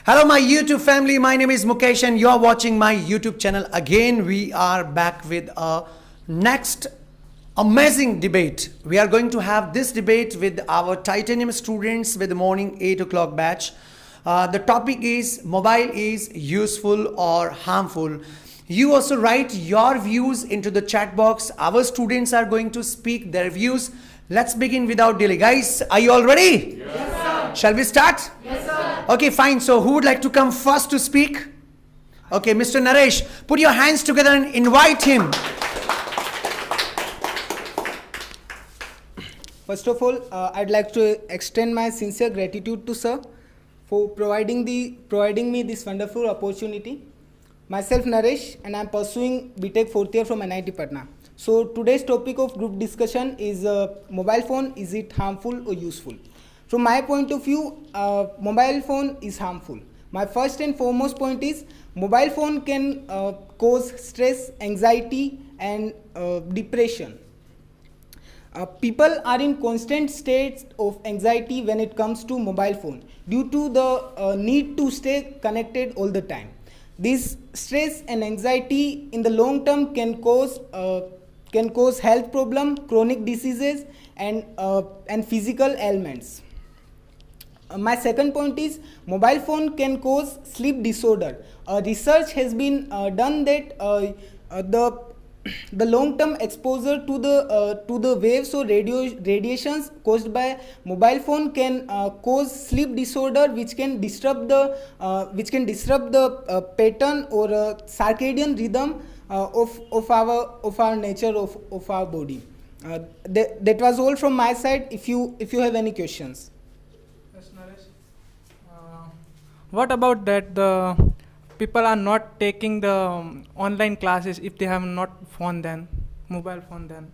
Hello, my YouTube family. My name is Mukesh, and you're watching my YouTube channel. Again, we are back with a next amazing debate. We are going to have this debate with our TANIUM students with the morning 8 o'clock batch. The topic is mobile is useful or harmful. You also write your views into the chat box. Our students are going to speak their views. Let's begin without delay. Guys, are you all ready? Yes, sir. Shall we start? Yes, sir. Okay, fine. So who would like to come first to speak? Okay, Mr. Naresh, put your hands together and invite him. First of all, I'd like to extend my sincere gratitude to sir for providing me this wonderful opportunity. Myself Naresh, and I'm pursuing BTech 4th year from NIT Patna. So today's topic of group discussion is mobile phone, is it harmful or useful? From my point of view, mobile phone is harmful. My first and foremost point is mobile phone can cause stress, anxiety and depression. People are in constant states of anxiety when it comes to mobile phone due to the need to stay connected all the time. This stress and anxiety in the long term can cause health problem, chronic diseases and physical ailments. My second point is mobile phone can cause sleep disorder. Research has been done that the long-term exposure to the waves or radiations caused by mobile phone can cause sleep disorder, which can disrupt the pattern or circadian rhythm of our nature of our body. That was all from my side. If you have any questions. What about that the people are not taking the online classes if they have not mobile phone then?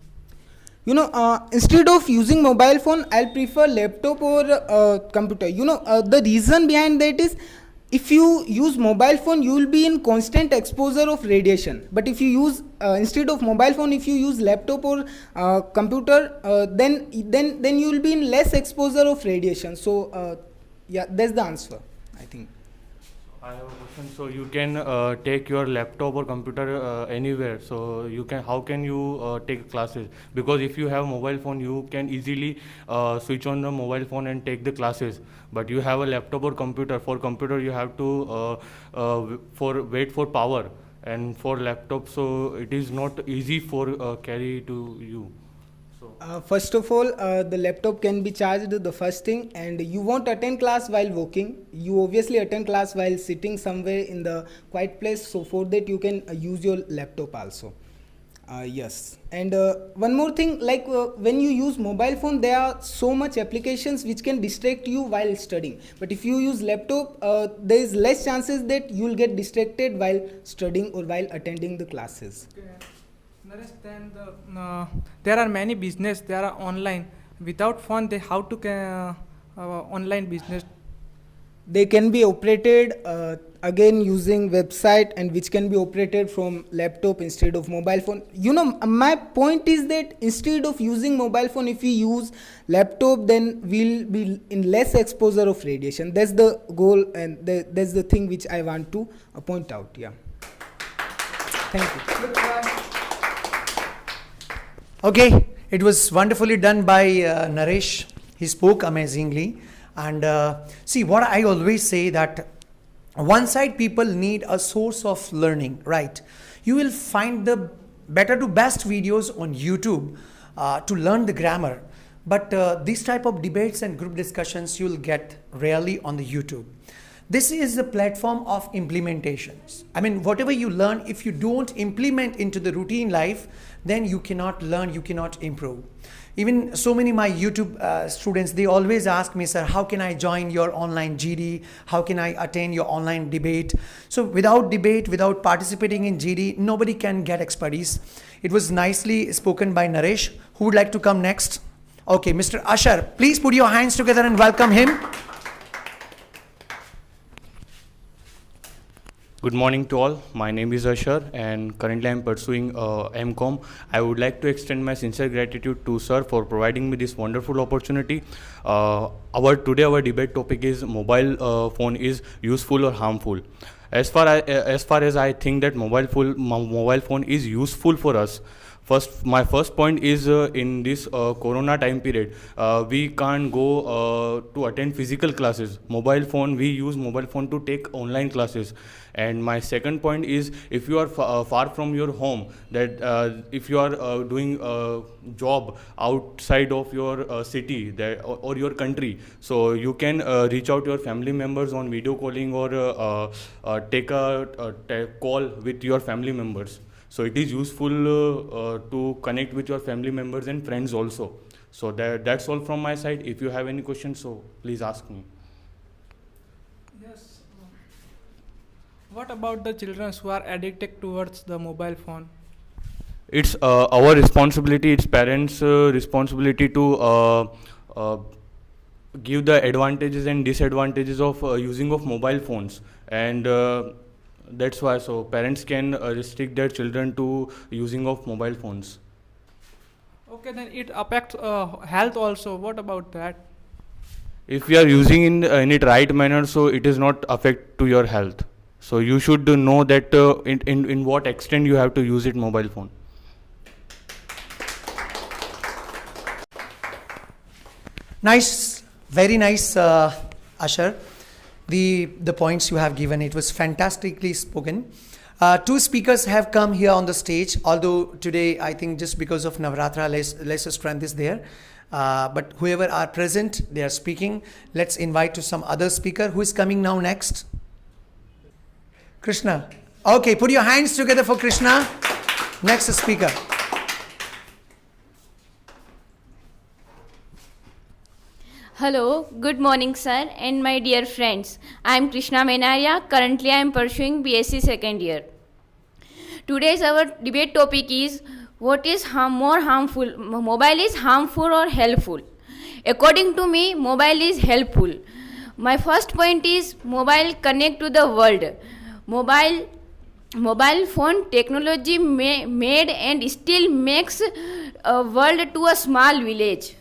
Instead of using mobile phone, I'll prefer laptop or computer. The reason behind that is if you use mobile phone, you will be in constant exposure of radiation. But if you use instead of mobile phone, if you use laptop or computer, then you will be in less exposure of radiation. So yeah, that's the answer, I think. I have a question. So you can take your laptop or computer anywhere. So how can you take classes? Because if you have mobile phone, you can easily switch on the mobile phone and take the classes. But you have a laptop or computer. For computer, you have to wait for power, and for laptop, so it is not easy for carry to you. First of all, the laptop can be charged the first thing, and you won't attend class while walking. You obviously attend class while sitting somewhere in the quiet place. So for that you can use your laptop also. Yes, and one more thing, like when you use mobile phone, there are so much applications which can distract you while studying. But if you use laptop, there is less chances that you will get distracted while studying or while attending the classes. Okay. Then there are many business. There are online. Without phone, how to online business? They can be operated again using website, and which can be operated from laptop instead of mobile phone. My point is that instead of using mobile phone, if we use laptop, then we'll be in less exposure of radiation. That's the goal, and that's the thing which I want to point out. Yeah. Thank you. Okay, it was wonderfully done by Naresh. He spoke amazingly. And see, what I always say that one side people need a source of learning, right? You will find the better to best videos on YouTube to learn the grammar. But these type of debates and group discussions you'll get rarely on the YouTube. This is a platform of implementations. I mean, whatever you learn, if you don't implement into the routine life, then you cannot learn, you cannot improve. Even so many my YouTube students, they always ask me, sir, how can I join your online GD? How can I attend your online debate? So without debate, without participating in GD, nobody can get expertise. It was nicely spoken by Naresh. Who would like to come next? Okay, Mr. Ashar, please put your hands together and welcome him. Good morning to all. My name is Ashar and currently I am pursuing MCOM. I would like to extend my sincere gratitude to sir for providing me this wonderful opportunity. Our debate topic is mobile phone is useful or harmful. As far as I think that mobile phone is useful for us. My first point is in this Corona time period, we can't go to attend physical classes. We use mobile phone to take online classes. And my second point is, if you are far from your home, that if you are doing a job outside of your city or your country, so you can reach out your family members on video calling or take a call with your family members. So it is useful to connect with your family members and friends also. So that's all from my side. If you have any questions, so please ask me. Yes. What about the children who are addicted towards the mobile phone? It's our responsibility, it's parents' responsibility to give the advantages and disadvantages of using of mobile phones. And that's why so parents can restrict their children to using of mobile phones. Okay, then it affects health also. What about that? If we are using in it right manner, so it is not affect to your health. So you should know that in what extent you have to use it mobile phone. Nice, very nice, Ashar. The points you have given, it was fantastically spoken. Two speakers have come here on the stage, although today I think just because of Navratra lesser strength is there. But whoever are present, they are speaking. Let's invite to some other speaker. Who is coming now next? Krishna. Okay, put your hands together for Krishna. Next speaker. Hello, good morning sir and my dear friends. I am Krishna Menaria. Currently I am pursuing BSc second year. Today's our debate topic is what is more harmful, mobile is harmful or helpful. According to me, mobile is helpful. My first point is mobile connect to the world. Mobile phone technology made and still makes a world to a small village.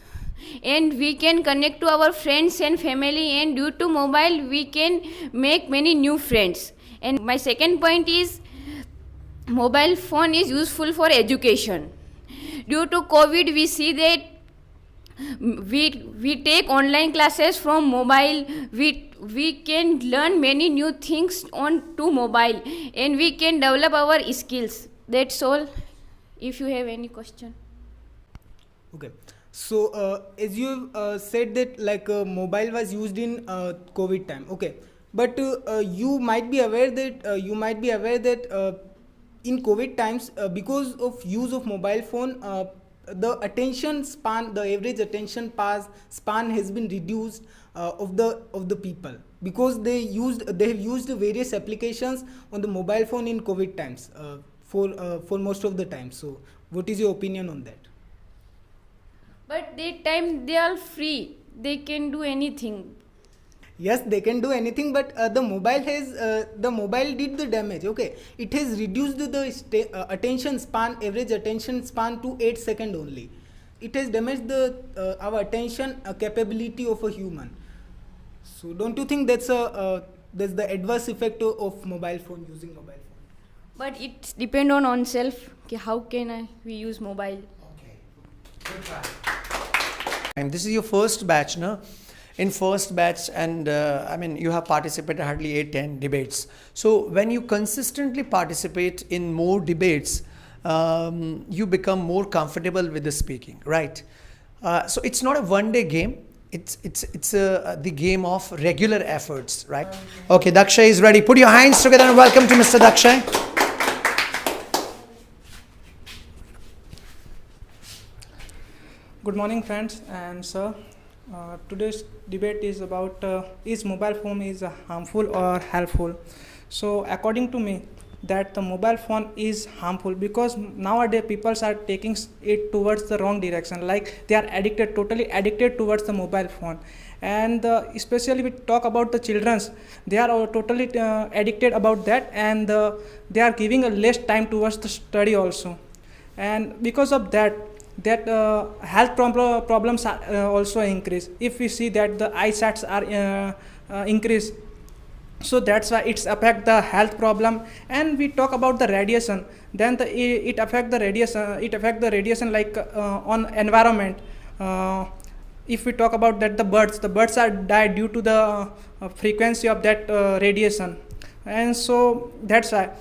And we can connect to our friends and family, and due to mobile we can make many new friends. And my second point is mobile phone is useful for education. Due to COVID we see that we take online classes from mobile. We can learn many new things on to mobile, and we can develop our skills. That's all. If you have any question. Okay. So as you said that mobile was used in COVID time, okay, but you might be aware that in COVID times, because of use of mobile phone, the attention span, the average attention span has been reduced of the people, because they have used various applications on the mobile phone in COVID times for most of the time. So what is your opinion on that? But that time they are free. They can do anything. Yes, they can do anything, but the mobile did the damage. Okay, it has reduced the attention span, average attention span to 8 seconds only. It has damaged our attention capability of a human. So don't you think that's the adverse effect of mobile phone, using mobile phone? But it depends on oneself. How can we use mobile? Okay, good try. And this is your first batch, no? In first batch, and I mean, you have participated hardly 8-10 debates. So when you consistently participate in more debates, you become more comfortable with the speaking, right? So it's not a one-day game. It's the game of regular efforts, right? Okay, Dakshay is ready. Put your hands together and welcome to Mr. Dakshay. Good morning, friends and sir. Today's debate is about is mobile phone is harmful or helpful. So according to me, that the mobile phone is harmful, because nowadays people are taking it towards the wrong direction. Like they are totally addicted towards the mobile phone, And especially we talk about the childrens, they are totally addicted about that, and they are giving a less time towards the study also. And because of that, health problems are also increase. If we see that the eyesights are increase, so that's why it's affect the health problem. And we talk about the radiation, then it affect the radiation like on environment. If we talk about that, the birds are died due to the frequency of that radiation. And so that's why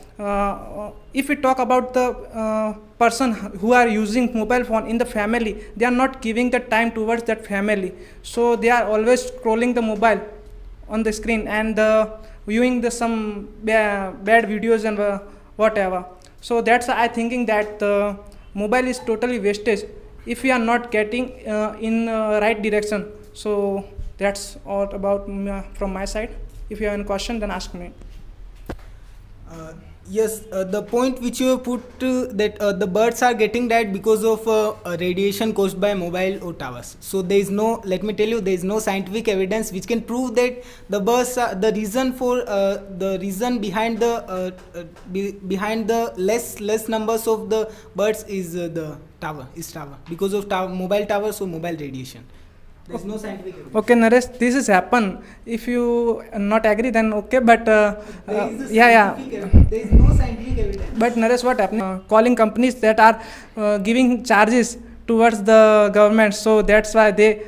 if we talk about the person who are using mobile phone in the family, they are not giving the time towards that family, so they are always scrolling the mobile on the screen and viewing the some bad videos and whatever. So that's I thinking that the mobile is totally wastage if we are not getting in right direction. So that's all about from my side. If you have any question, then ask me. Yes, the point which you have put that the birds are getting died because of radiation caused by mobile or towers. So there is no, let me tell you, there is no scientific evidence which can prove that the birds are, the reason for the reason behind the behind the less numbers of the birds is the tower because of mobile towers or mobile radiation. There is no scientific evidence. Okay, Naresh, this is happen. If you not agree, then okay. But There is no scientific evidence. But Naresh, what happening? Calling companies that are giving charges towards the government, so that's why they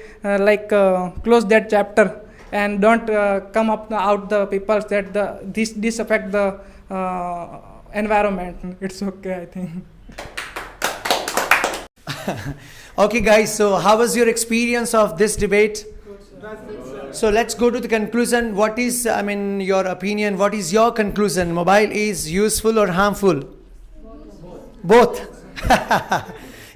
close that chapter and don't come up out the people that this affect the environment. It's okay, I think. Okay, guys, so how was your experience of this debate? So let's go to the conclusion. What is, your opinion? What is your conclusion? Mobile is useful or harmful? Both.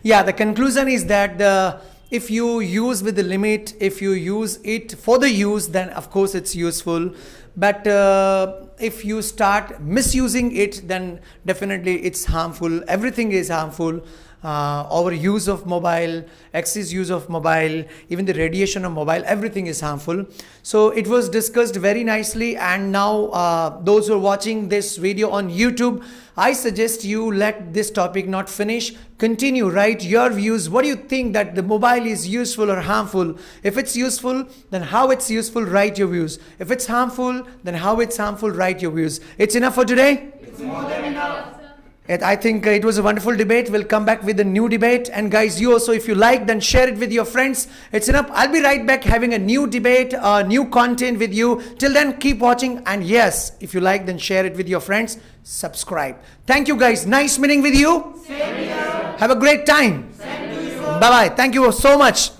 Yeah, the conclusion is that if you use with the limit, if you use it for the use, then of course it's useful. But if you start misusing it, then definitely it's harmful. Everything is harmful. Our use of mobile, excess use of mobile, even the radiation of mobile, everything is harmful. So it was discussed very nicely, and now those who are watching this video on YouTube, I suggest you let this topic not finish. Continue, write your views. What do you think, that the mobile is useful or harmful? If it's useful, then how it's useful, write your views. If it's harmful, then how it's harmful, write your views. It's enough for today? It's more than enough. I think it was a wonderful debate. We'll come back with a new debate. And guys, you also, if you like, then share it with your friends. It's enough. I'll be right back having a new debate, new content with you. Till then, keep watching. And yes, if you like, then share it with your friends. Subscribe. Thank you, guys. Nice meeting with you. Same here. Have a great time. Same to you. Bye-bye. Thank you so much.